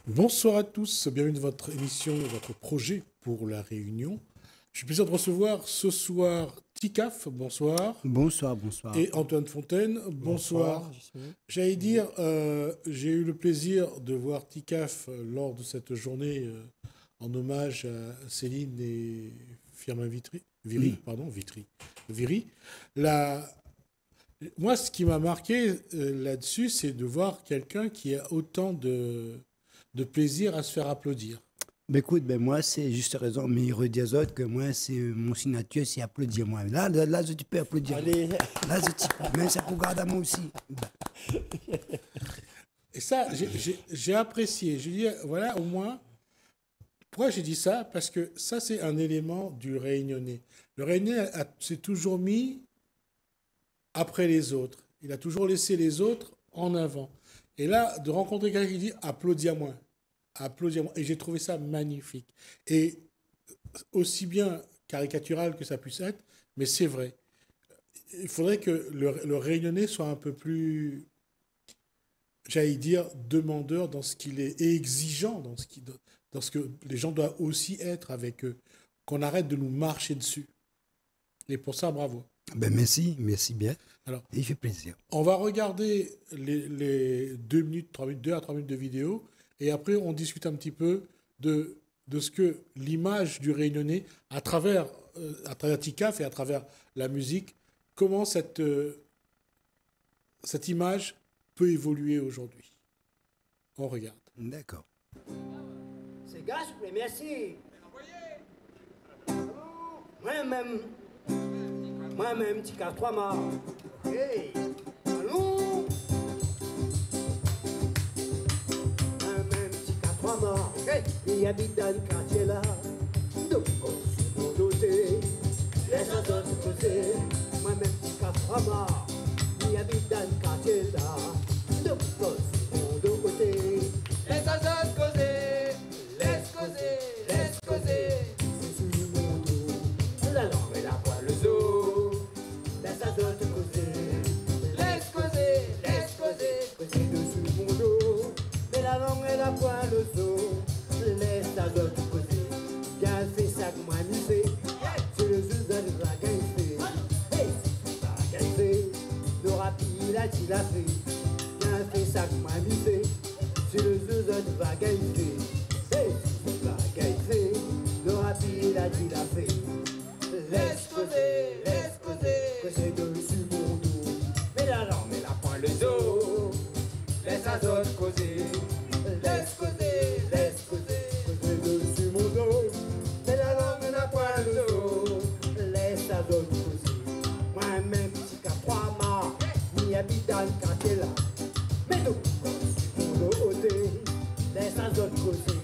Bonsoir à tous, bienvenue dans votre émission, votre projet pour la Réunion. Je suis plaisir de recevoir ce soir Ticaf, bonsoir, Bonsoir, bonsoir. et Antoine Fontaine, bonsoir. J'allais dire, j'ai eu le plaisir de voir Ticaf lors de cette journée en hommage à Céline et Firmin Viry, pardon, Viry. Moi, ce qui m'a marqué là-dessus, c'est de voir quelqu'un qui a autant de plaisir à se faire applaudir. Ben écoute, moi, c'est juste raison, mais il redit aux autres que moi, c'est mon signature, c'est applaudir moi. Là, tu peux applaudir. Allez. Là, tu peux. Mais c'est pour garder moi aussi. Et ça, j'ai apprécié. Je dis, voilà, au moins, pourquoi j'ai dit ça? Parce que ça, c'est un élément du Réunionnais. Le Réunionnais s'est toujours mis après les autres. Il a toujours laissé les autres en avant. Et là, de rencontrer quelqu'un qui dit applaudis à moi. Applaudis à moi. Et j'ai trouvé ça magnifique. Et aussi bien caricatural que ça puisse être, mais c'est vrai. Il faudrait que le Réunionnais soit un peu plus, j'allais dire, demandeur dans ce qu'il est et exigeant dans ce que les gens doivent aussi être avec eux. Qu'on arrête de nous marcher dessus. Et pour ça, bravo. Ben merci bien. Alors, il fait plaisir. On va regarder les 2 minutes, 3 minutes, 2 à 3 minutes de vidéo, et après on discute un petit peu de ce que l'image du Réunionnais, à travers Ticaf et à travers la musique, comment cette image peut évoluer aujourd'hui. On regarde. D'accord. C'est gars, merci. Moi-même, Ticaf 3 morts. Hey, allons. Moi-même, Ticaf 3 morts. Hey, il habite dans le quartier là. Donc, on se mon doté. Les autres côté. Moi-même, Ticaf 3 morts. Il habite dans le quartier là. Donc, on se mon côté. Les autres côté. Laisse causer, laisse causer. C'est sur mon dos. La langue et la poêle, le zoo. Laisse à d'autres causer. Laisse causer, laisse causer. Causer dessus mon dos. Mais la langue et la poêle, le zoo. Laisse à d'autres causer. Bien fait ça que moi amusé. C'est le zuzan de la gaïfée. Hey, c'est la gaïfée. Le rapide a dit la fait. Bien fait ça que moi amusé. C'est le zuzan de la gaïfée. Hey, c'est la gaïfée. Le rapide a dit la fait. Laisse causer, laisse causer. Causer dessus mon dos. Mais la langue, mais la pointe, le dos. Laisse à d'autres causer. Laisse causer, laisse causer. Causer dessus mon dos. Mais la langue, mais la pointe, le dos. Laisse à d'autres causer. Moi-même, petit qu'à 3 morts. M'y habite dans le quartier là. Mais nous, dessus mon dos ôté. Laisse à d'autres causer.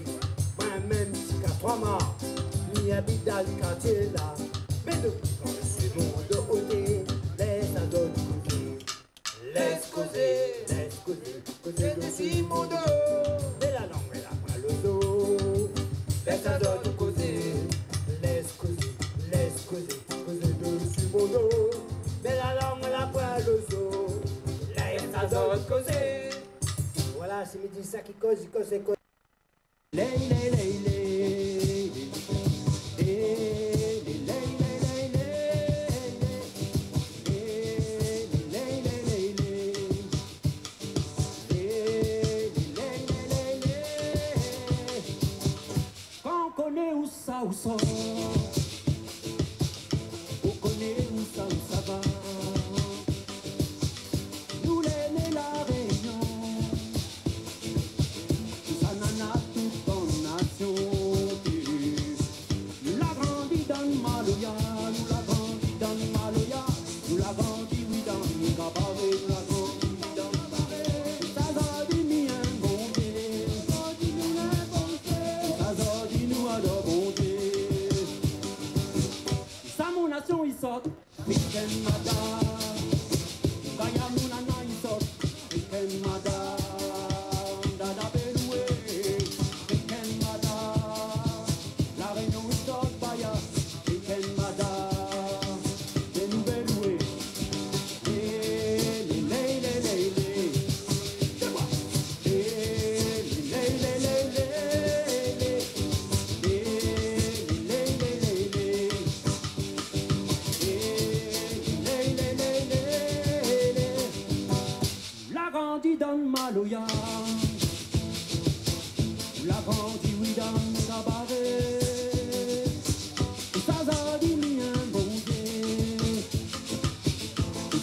Moi-même, petit qu'à 3 morts. M'y habite dans le quartier là. Mais nous, dessus mon dos ôté. Laisse à d'autres causer. Laisse causer, laisse causer. Causer dessus mon dos. Mais la langue, mais la poêle le dos. Laisse à d'autres causer. Laisse causer, laisse causer. Causer dessus mon dos. Mais la langue, la poêle le dos. Laisse à d'autres causer. Voilà, c'est midi ça qui cause, c'est cause. On connaît où ça on connaît où ça va. Nous l'aimons la Réunion, ça n'en a toute en nation. Nous l'a grandi dans le Maloya, nous l'a grandi dans le Maloya, nous l'a grandi oui dans le Gabaré, nous l'a grandi oui dans le Gabaré. Ça a dit ni un bon Dieu, ça a dit nous à le bon Dieu. Maloya. La grandi, oui, dans le cabaret. Ça a dit, mi un bon Dieu.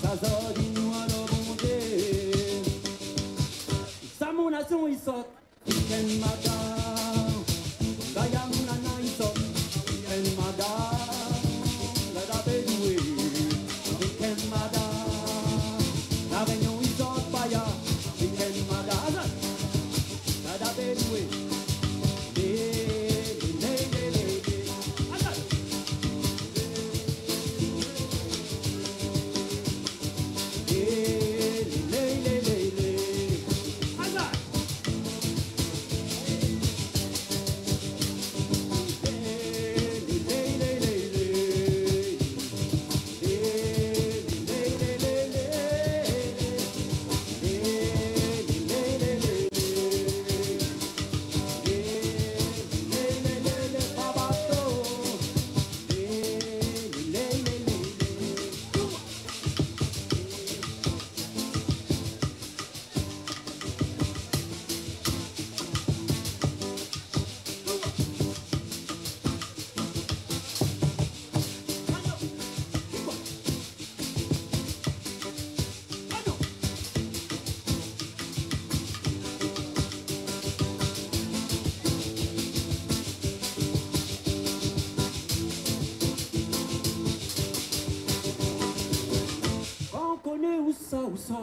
Ça a dit, nous, un bon Dieu. Ça, mon nation, il sort. Ken madame, Gaya, mon nana, il sort. Ken madame, Gada, Bédoué. Ken madame, la réunion, il sort, Paya. Ken madame, Gada, Bédoué. On connaît où ça va.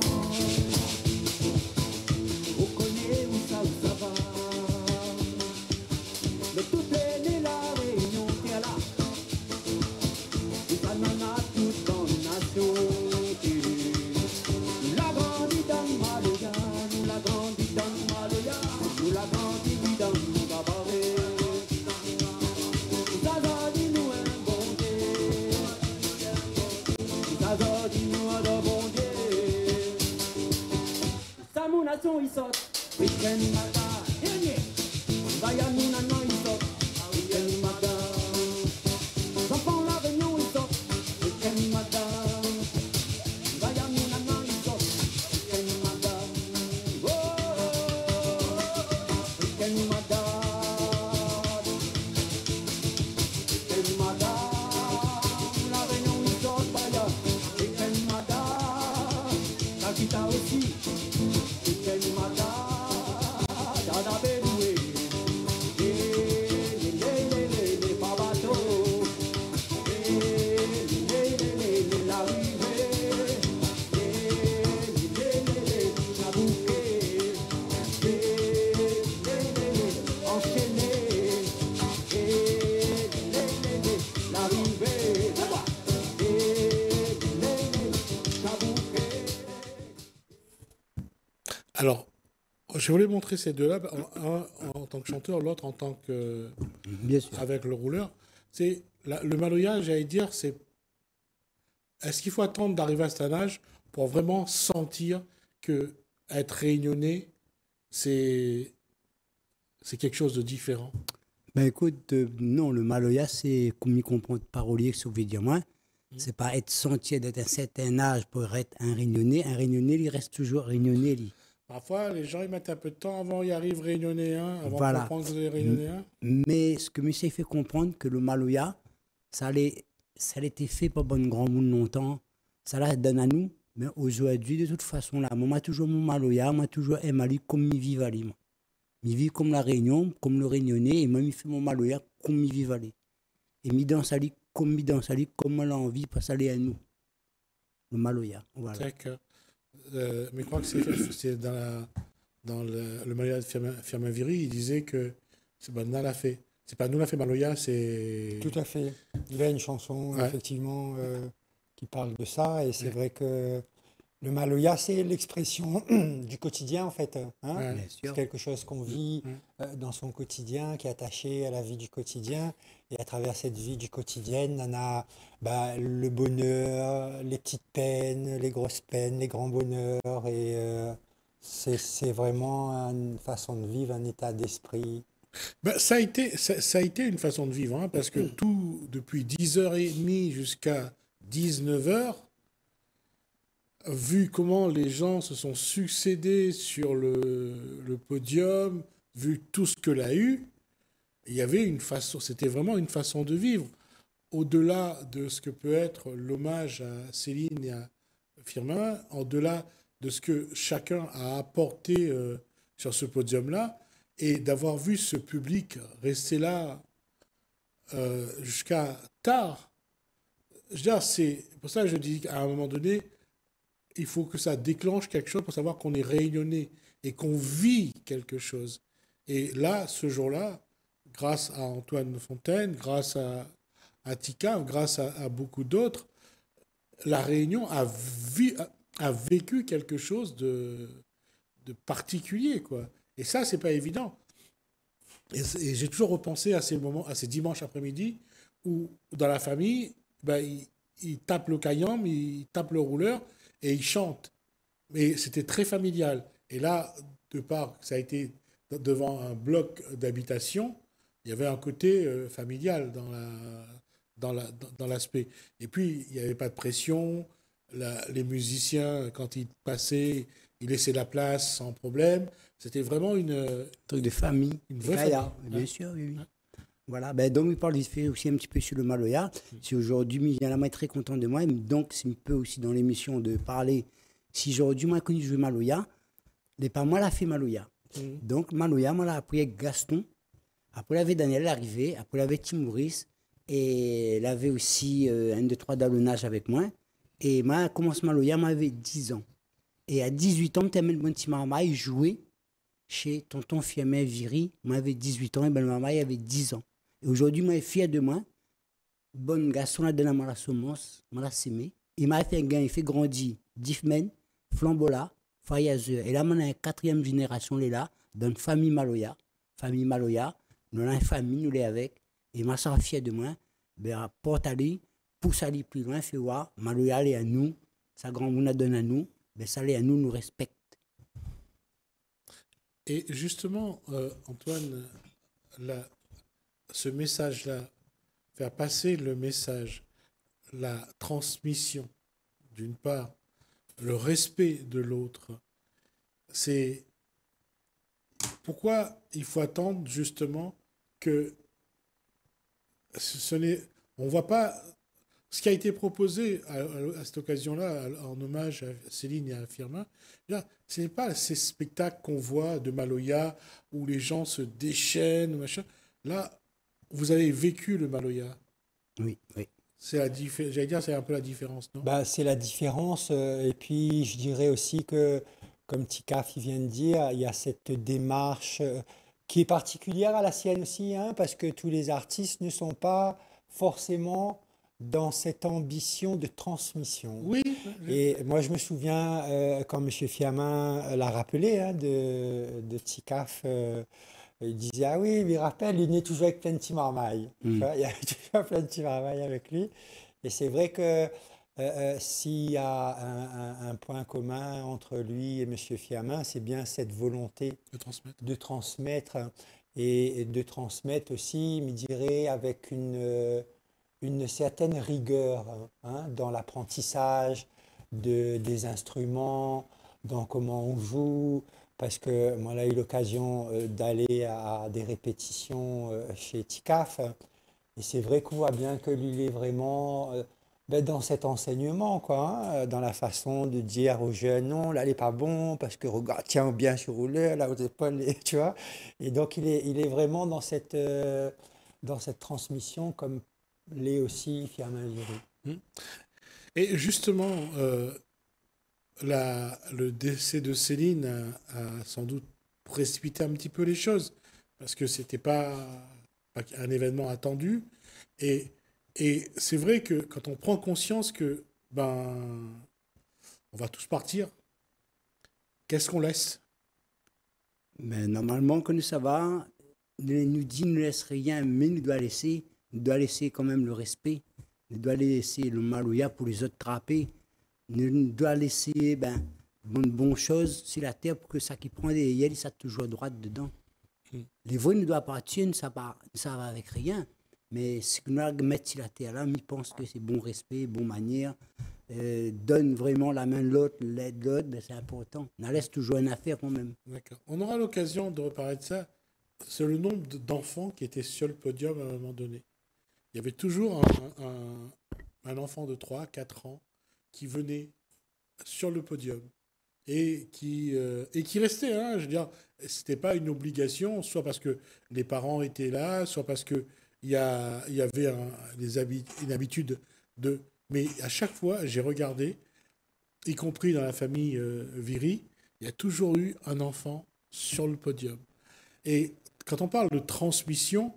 Mais tout est né la réunion qui est là. Nous en a tout dans la nation. Nous la grandi dans le Maloya, nous la grandi dans le Maloya, nous la grandi dans le cabaret. Nous a dit nous un bon Dieu. Nous a dit nous un bon Dieu. Ça mon nation il sort. Week-end matin, dernier. Vaya nous nanan il sort. Week-end matin. Les enfants la réunion il sort. Week-end matin. Vaya nous nanan il sort. Week-end matin. Oh, week-end matin. Week-end matin. La réunion il sort. Vaya. Week-end matin. La guitare aussi. Week-end matin. Dada Bédoué. Alors, je voulais montrer ces deux-là, un en tant que chanteur, l'autre en tant que... Bien sûr. avec le rouleur. C'est le Maloya, j'allais dire, c'est... Est-ce qu'il faut attendre d'arriver à cet âge pour vraiment sentir que être réunionnais, c'est quelque chose de différent? Ben écoute, non, le Maloya, c'est comme il comprend parolier, que ça veut dire moi. C'est pas être sentier d'être à un certain âge pour être un réunionnais. Un réunionnais, il reste toujours réunionnais. Lui. Parfois, les gens ils mettent un peu de temps avant y arrive réunionnais 1, avant Voilà. de comprendre que c'est réunionnais 1. Mais ce que monsieur fait comprendre, que le Maloya, ça a été fait par bon grand monde longtemps. Ça la donne à nous. Mais aujourd'hui, de toute façon, là, moi, toujours mon Maloya, moi, toujours un Mali comme il vit Vali. Il vit comme la Réunion, comme le Réunionnais, et moi, il fait mon Maloya comme il vit Vali. Et mi dans sa lit, comme on l'a envie, parce que ça l'est à nous. Le Maloya. Voilà. D'accord. Mais je crois que c'est dans le Maloya de Firmin-Viry, il disait que c'est Banna l'a fait. C'est pas nous l'a fait Maloya, c'est... Tout à fait. Il a une chanson, Ouais. effectivement, qui parle de ça. Et c'est vrai que le Maloya, c'est l'expression du quotidien, en fait. Hein. Ouais. Bien C'est sûr. quelque chose qu'on vit dans son quotidien, qui est attaché à la vie du quotidien. Et à travers cette vie du quotidien, on a le bonheur, les petites peines, les grosses peines, les grands bonheurs. Et c'est vraiment une façon de vivre, un état d'esprit. Ben, ça a été une façon de vivre, hein, parce que tout, depuis 10h30 jusqu'à 19h, vu comment les gens se sont succédés sur le podium, vu tout ce que l'a eu, il y avait une façon, c'était vraiment une façon de vivre. Au-delà de ce que peut être l'hommage à Céline et à Firmin, au-delà de ce que chacun a apporté sur ce podium-là, et d'avoir vu ce public rester là jusqu'à tard. Je veux dire, c'est pour ça que je dis qu'à un moment donné, il faut que ça déclenche quelque chose pour savoir qu'on est réunionnais et qu'on vit quelque chose. Et là, ce jour-là, grâce à Antoine Fontaine, grâce à Tika, grâce à beaucoup d'autres, la Réunion a vécu quelque chose de particulier, quoi. Et ça, c'est pas évident. Et j'ai toujours repensé à ces moments, à ces dimanches après-midi où, dans la famille, ben, ils tapent le caillambe, ils tapent le rouleur et ils chantent. Mais c'était très familial. Et là, de part que ça a été devant un bloc d'habitation, il y avait un côté familial dans l'aspect. Et puis, il n'y avait pas de pression. Les musiciens, quand ils passaient, ils laissaient la place sans problème. C'était vraiment une Truc de famille. Une vraie Kaya, famille. bien sûr, oui, oui. Voilà, ben, donc il parle vite fait aussi un petit peu sur le Maloya. Si aujourd'hui, Miguel est très content de moi, et donc c'est un peu aussi dans l'émission de parler. Si aujourd'hui, moi, connu jouer Maloya, les pas moi, l'a fait Maloya. Donc Maloya, moi, l'a appris avec Gaston. Après, il y avait Daniel arrivé. Après, il y avait Tim Maurice. Et il avait aussi un, deux, trois d'allonnage avec moi. Et moi, commence Maloya, moi, j'avais 10 ans. Et à 18 ans, je termine mon petit maman, il jouait chez tonton Fiamet Viri. Moi, j'avais 18 ans et ben maman, il avait 10 ans. Et aujourd'hui, moi, je suis fier de moi. Bon garçon, là, donné à la semence, moi, la sémé. Il m'a fait un gain, il fait grandir. Diffmen, Flambola, Fayazer. Et là, on a une quatrième génération, là, dans une famille Maloya. Famille Maloya. Nous avons une famille, nous l'avons avec. Et moi, ça fier de moi. Ben, porte aller, pousse aller plus loin, fait voir. Maloya, est à nous. Sa grand-mère donne à nous. Ben, ça, est à nous, nous respecte. Et justement, Antoine, ce message-là, faire passer le message, la transmission, d'une part, le respect de l'autre, c'est pourquoi il faut attendre justement que on ne voit pas ce qui a été proposé à cette occasion-là, en hommage à Céline et à Firmin. Là, ce n'est pas ces spectacles qu'on voit de Maloya où les gens se déchaînent, machin. Là, vous avez vécu le Maloya. Oui, oui. J'allais dire, c'est un peu la différence, non? Bah, c'est la différence. Et puis, je dirais aussi que, comme Tikaf il vient de dire, il y a cette démarche qui est particulière à la sienne aussi, hein, parce que tous les artistes ne sont pas forcément dans cette ambition de transmission. Oui. Et moi, je me souviens, quand M. Fiamin l'a rappelé, hein, de Tikaf, il disait, ah oui, il me rappelle, il est toujours avec plein de petits marmailles. Tu vois, il y a toujours plein de petits marmailles avec lui. Et c'est vrai que s'il y a un point commun entre lui et M. Fiamin, c'est bien cette volonté de transmettre et de transmettre aussi, me dirais, avec une certaine rigueur, hein, dans l'apprentissage des instruments, dans comment on joue. Parce que moi, j'ai eu l'occasion d'aller à des répétitions chez Tikaf. Et c'est vrai qu'on voit bien que lui, il est vraiment dans cet enseignement, quoi, hein, dans la façon de dire aux jeunes, non, là, il n'est pas bon, parce que regarde, tiens bien sur rouleur, là, aux épaules, tu vois. Et donc, il est vraiment dans cette transmission, comme l'est aussi Firmin Viry. Et justement, le décès de Céline a sans doute précipité un petit peu les choses, parce que ce n'était pas un événement attendu. Et c'est vrai que quand on prend conscience que on va tous partir, qu'est-ce qu'on laisse? Mais normalement, quand ça va, nous dit ne laisse rien, mais nous doit laisser quand même le respect. Nous doit laisser le Maloya pour les autres trapper. Nous doit laisser bonne chose sur la terre pour que ça qui prend des yeux, ça toujours droite dedans. Les voix ne doivent partir, ça va avec rien. Mais ce que nous allons mettre sur la terre là, je pense que c'est bon respect, bonne manière. donne vraiment la main de l'autre, l'aide l'autre, ben, c'est important. On laisse toujours une affaire quand même. D'accord. On aura l'occasion de reparler de ça. C'est le nombre d'enfants qui étaient sur le podium à un moment donné. Il y avait toujours un enfant de 3, 4 ans qui venait sur le podium et qui restait. Hein, je veux dire, c'était pas une obligation, soit parce que les parents étaient là, soit parce que il y avait une habitude de. Mais à chaque fois, j'ai regardé, y compris dans la famille Viry, il y a toujours eu un enfant sur le podium. Et quand on parle de transmission,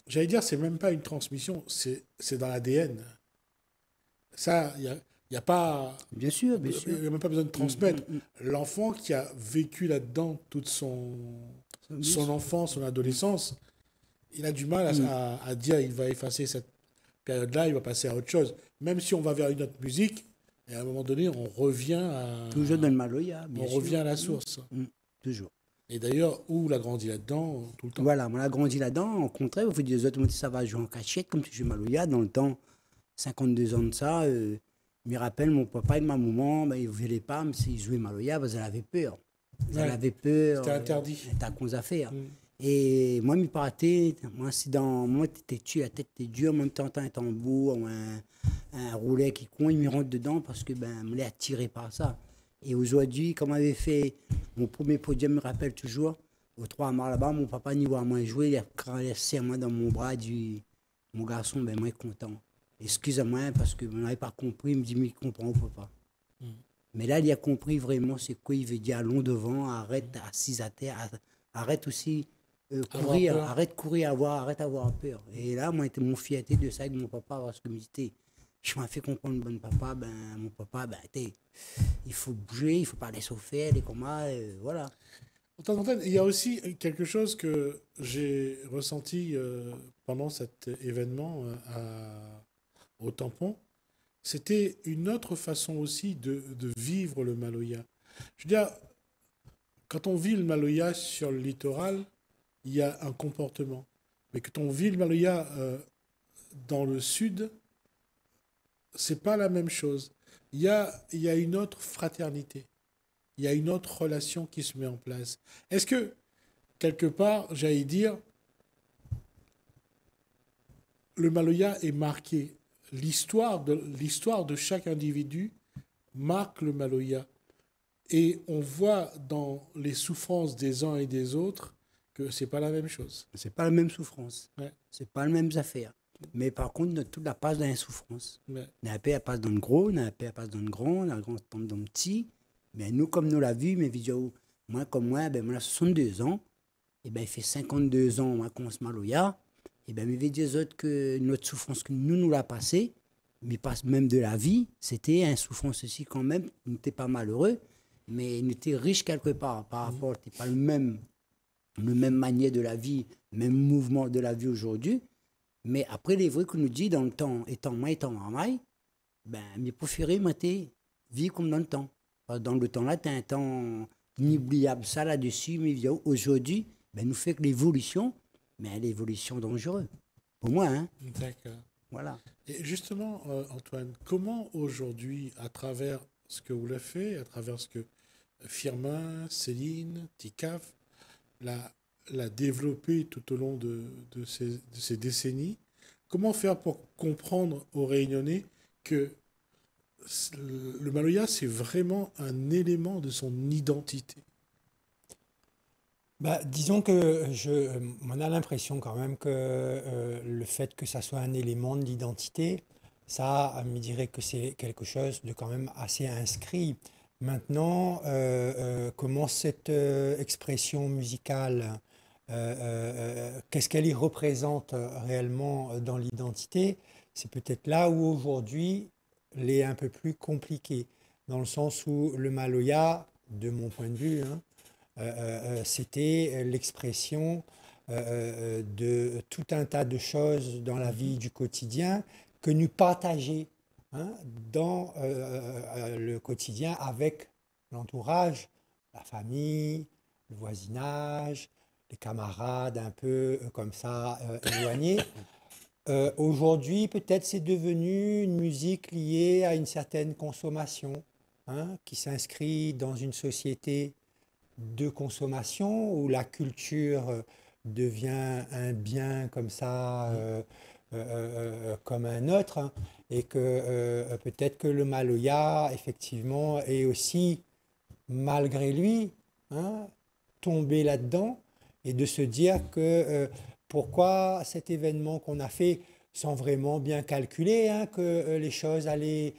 j'allais dire, c'est même pas une transmission, c'est dans l'ADN. Ça, il y a pas. Bien sûr, bien Il sûr. n'y a même pas besoin de transmettre. L'enfant qui a vécu là-dedans toute son enfance, son adolescence, il a du mal à dire il va effacer cette période-là, il va passer à autre chose. Même si on va vers une autre musique, et à un moment donné, on revient Toujours dans le Maloya, bien on sûr. revient à la source. Toujours. Et d'ailleurs, où l'a grandi là-dedans, tout le temps. Voilà, on a grandi là-dedans. Au contraire, vous dites, les autres, ça va jouer en cachette, comme tu joues Maloya. Dans le temps, 52 ans de ça, je me rappelle, mon papa et ma maman, ben, ils ne voulaient pas, mais s'ils jouaient Maloya, parce qu'elle avait peur. Ouais. Elle avait peur. C'était interdit. C'était à cause à faire. Et moi, mes partais, moi, c'est dans. Moi, tu la tête t'es dure, en même temps, t'as un tambour ou un roulet qui coin, il me rentre dedans parce que, ben, je me l'ai attiré par ça. Et aujourd'hui, comme j'avais fait mon premier podium, je me rappelle toujours, au 3 mars là-bas, mon papa n'y voit moi jouer, il a caressé moi dans mon bras, il dit, mon garçon, ben, moi, je suis content. Excuse-moi, parce que je n'avais pas compris, il me dit, mais il comprend, papa. Mais là, il a compris vraiment c'est quoi il veut dire, allons devant, arrête, assise à terre, arrête aussi courir, peur. arrête courir, arrête d'avoir peur. Et là, moi, j'étais mon fierté de ça avec mon papa, parce que je m'ai fait comprendre, bon papa, ben, mon papa, ben, il faut bouger, il ne faut pas laisser faire, les combats, voilà. De temps en temps, il y a aussi quelque chose que j'ai ressenti pendant cet événement au tampon. C'était une autre façon aussi de vivre le Maloya. Je veux dire, quand on vit le Maloya sur le littoral, il y a un comportement. Mais quand on vit le Maloya dans le sud, c'est pas la même chose. Il y a une autre fraternité. Il y a une autre relation qui se met en place. Est-ce que, quelque part, j'allais dire, le Maloya est marqué, l'histoire de chaque individu marque le Maloya. Et on voit dans les souffrances des uns et des autres que c'est pas la même chose. C'est pas la même souffrance. Ouais. C'est pas les mêmes affaires. Mais par contre, toute la passe dans la souffrance. Ouais. On a la paix, elle passe dans le gros, on a la paix, elle passe dans le grand, la grande tombe dans le petit. Mais nous, comme nous l'a vu, mes vidéos, moi, comme moi, ben, moi, j'ai 62 ans. Et ben, il fait 52 ans, moi, qu'on se Maloya. Et ben, mes vidéos autres que notre souffrance que nous l'a passée, mais passe même de la vie, c'était une souffrance aussi quand même. On n'était pas malheureux, mais on était riche quelque part par rapport, c'était pas le même manière de la vie, même mouvement de la vie aujourd'hui. Mais après, les vrais qu'on nous dit dans le temps, étant marmaille, ben, mes préférés, moi, vivre comme dans le temps. Parce que dans le temps-là, tu as un temps inoubliable, ça là-dessus, mais aujourd'hui, ben, nous fait que l'évolution, mais l'évolution dangereuse. Pour moi, hein. D'accord. Voilà. Et justement, Antoine, comment aujourd'hui, à travers ce que vous l'avez fait, à travers ce que Firmin, Céline, Ticaf l'a développé tout au long de ces décennies, comment faire pour comprendre aux Réunionnais que le Maloya, c'est vraiment un élément de son identité? Bah, disons que on a l'impression quand même que le fait que ça soit un élément de l'identité, ça me dirait que c'est quelque chose de quand même assez inscrit. Maintenant, comment cette expression musicale, qu'est-ce qu'elle y représente réellement dans l'identité, c'est peut-être là où aujourd'hui elle est un peu plus compliquée, dans le sens où le Maloya, de mon point de vue, hein, c'était l'expression de tout un tas de choses dans la vie du quotidien que nous partageons, hein, dans le quotidien avec l'entourage, la famille, le voisinage, les camarades un peu comme ça éloignés. Aujourd'hui, peut-être c'est devenu une musique liée à une certaine consommation, hein, qui s'inscrit dans une société de consommation où la culture devient un bien comme ça, comme un autre, hein, et que peut-être que le Maloya, effectivement, est aussi, malgré lui, hein, tombé là-dedans et de se dire que pourquoi cet événement qu'on a fait sans vraiment bien calculer, hein, que les choses allaient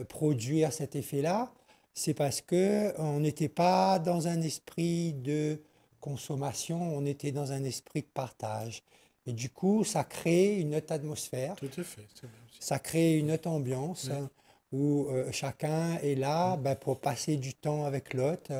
produire cet effet-là, c'est parce qu'on n'était pas dans un esprit de consommation, on était dans un esprit de partage. Et du coup, ça crée une autre atmosphère, Tout à fait. C'est bien aussi. ça crée une autre ambiance, Ouais. hein, où chacun est là ben, pour passer du temps avec l'autre,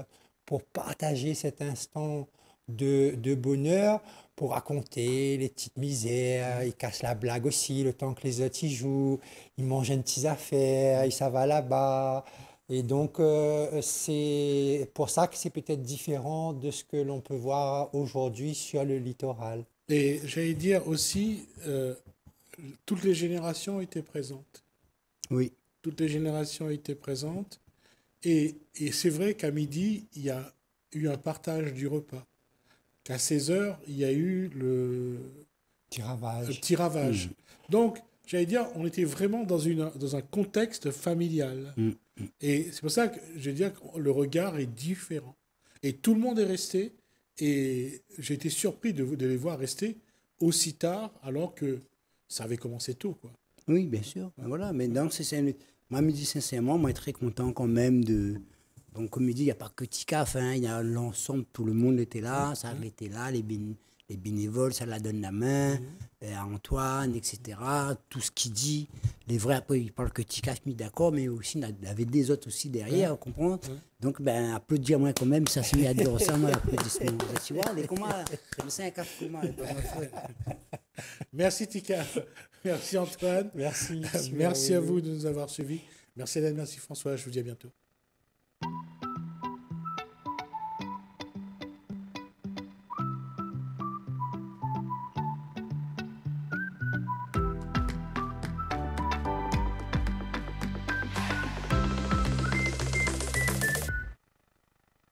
pour partager cet instant de bonheur, pour raconter les petites misères. Ils cassent la blague aussi le temps que les autres y jouent, ils mangent une petite affaire, ils s'en vont là-bas. Et donc, c'est pour ça que c'est peut-être différent de ce que l'on peut voir aujourd'hui sur le littoral. Et j'allais dire aussi, toutes les générations étaient présentes. Oui. Toutes les générations étaient présentes. Et c'est vrai qu'à midi, il y a eu un partage du repas. Qu'à 16 heures, il y a eu le Tiravage. petit ravage. Donc, j'allais dire, on était vraiment dans un contexte familial. Et c'est pour ça que je veux dire que le regard est différent. Et tout le monde est resté. Et j'ai été surpris de les voir rester aussi tard, alors que ça avait commencé tôt, quoi. Oui, bien sûr. Ben voilà, mais donc, moi, me dit sincèrement, moi, je suis très content quand même de. Donc, comme il dit, il n'y a pas que Ticaf, hein, il y a l'ensemble, tout le monde était là, ça était là, les bénévoles, ça la donne la main, à Antoine, etc. Tout ce qu'il dit, les vrais, après, il parle que Ticaf, mis d'accord, mais aussi, il y avait des autres aussi derrière, vous comprenez? Donc, ben, applaudis moi quand même, ça se met à dire ça, moi, l'applaudissement. Tu vois, les comment, le 5 comment, Merci Tika, merci Antoine, Merci. merci à vous de nous avoir suivis. Merci Hélène, merci François, je vous dis à bientôt.